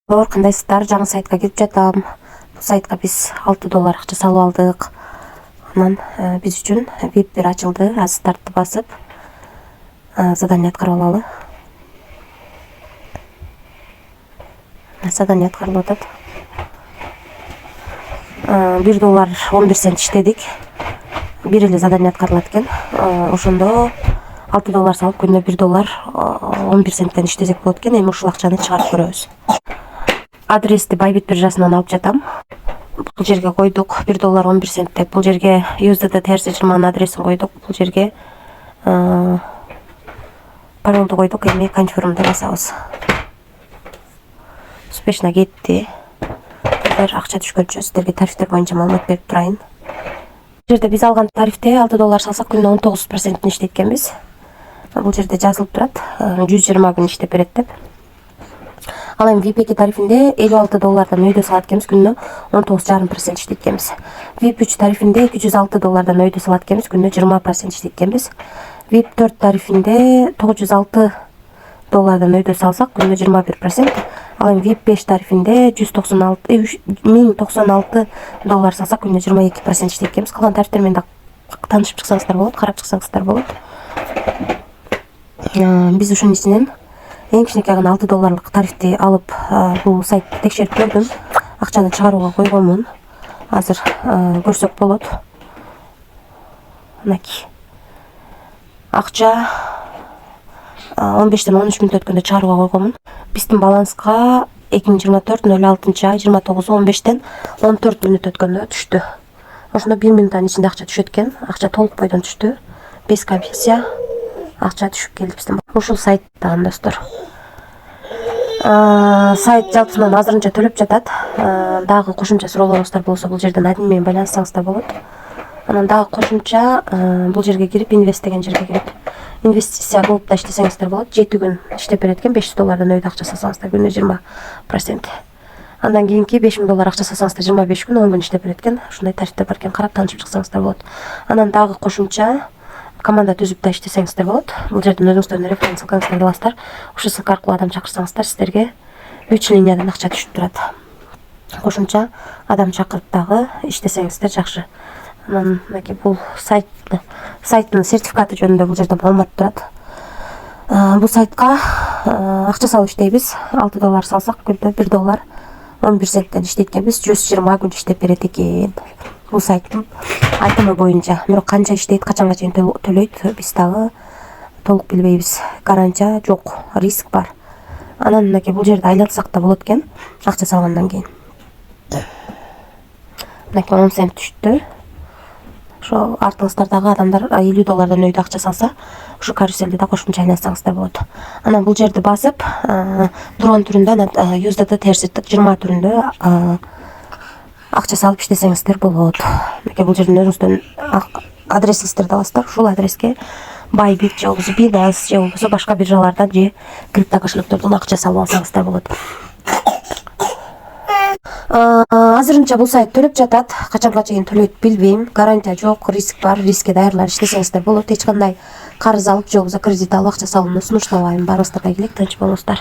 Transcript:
Кандайсыздар? Жаңы сайтка кирип жатам. Бул сайтка биз $6 акча салып алдык. Анан биз үчүн VIP бир ачылды. Азыр стартты басып задание аткарып алалы. Задание аткарылып атат. $1.11 иштедик. Бир эле задание аткарылат экен. Ошондо $6 салып күнүнө $1.11 иштесек болот экен. Эми ушул акчаны чыгарып көрөбүз. Адрести Байбит биржасынан алып жатам. Бул жерге койдук $1.11 деп. Бул жерге USDT TRC20 адресин койдук. Бул жерге паролду койдук. Эми конфирмди басабыз. Успешно кетти. Акча түшкөнчө сиздерге тарифтер боюнча маалымат берип турайын. Бул жерде биз алган тарифте $6 салсак күнүнө 19% иштейт экенбиз. Бул жерде жазылып турат 120 күн иштеп берет деп. Ал эми VIP тарифинде $56 өйдө салат экенбиз, күнүнө 19,5% иштейт экенбиз. VIP 3 тарифинде $206 өйдө салат экенбиз, күнүнө 20% иштейт экенбиз. VIP 4 тарифинде $906 өйдө салсак, күнүнө 21%. Ал эми VIP 5 тарифинде $1096 салсак, күнүнө 22% иштейт экенбиз. Калган тарифтер менен да таанышып чыксаңыздар болот, карап чыксаңыздар болот. Биз ушунун ичинен эң кичинекей $6 тарифти алып, бул сайтты текшерип көрдүм. Акчаны чыгарууга койгонмун. Азыр көрсөк болот. Мынакей. Акча 15-тен 13 мүнөт өткөндө чыгарууга койгонмун. Биздин баланска 2024-06-29-15-тен 14 мүнөт өткөндө түштү. Ошондо 1 мүнөттүн ичинде акча түшөт экен. Акча толук бойдон түштү. Без комиссия акча түшүп келди биздин. Ушул сайттан достор. Сайт жалпысынан азырынча төлөп жатат. Дагы кошумча суроолоруңуздар болсо бул жерден админ менен байланыссаңыздар болот. Анан дагы кошумча бул жерге кирип, инвест деген жерге кирип, инвестиция кылып да иштесеңиздер болот. 7 күн иштеп берет экен, $500 өйдө акча салсаңыздар күнүнө 20%. Андан кийинки $5000 акча салсаңыздар 25 күн, 10 күн иштеп берет экен. Ушундай тарифтер бар экен, карап таанышып чыксаңыздар болот. Анан дагы кошумча команда түзүп да иштесеңиздер болот. Бул жерден өзүңүздөрдүн референс ссылкаңыздарды аласыздар. Ушул ссылка аркылуу адам чакырсаңыздар, сиздерге 3 линиядан акча түшүп турат. Кошумча адам чакырып дагы иштесеңиздер жакшы. Анан мынакей бул сайттын сертификаты жөнүндө бул жерде маалымат турат. Бул сайтка акча салып иштейбиз. $6 салсак күнүнө $1.11 иштейт экенбиз. 120 күн иштеп берет экен. Бул сайттын айтымы боюнча. Бирок канча иштейт, качанга чейин төлөйт, биз дагы толук билбейбиз. Гарантия жок, риск бар. Анан мынакей бул жерде айлансак да болот экен, акча салгандан кийин. Мынакей 10 цент түштү. Ошо артыңыздардагы адамдар $50 өйдө акча салса, ушу каруселде да кошумча айлансаңыздар болот. Анан бул жерди басып, дрон түрүндө, USDT TRC20 түрүндө акча салып иштесеңиздер болот. Мынакей бул жерден өзүңүздөрдүн адресиңиздерди аласыздар. Ушул адреске Bybit же болбосо Binance же болбосо башка биржалардан же крипто кошелектөрдөн акча салып алсаңыздар болот. Азырынча бул сайт төлөп жатат. Качанга чейин төлөйт билбейм. Гарантия жок, риск бар. Рискке даярдалып иштесеңиздер болот. Эч кандай карыз алып же болбосо кредит алып акча салууну сунуштабайм. Баарыңыздарга ийгилик, тынч болуңуздар.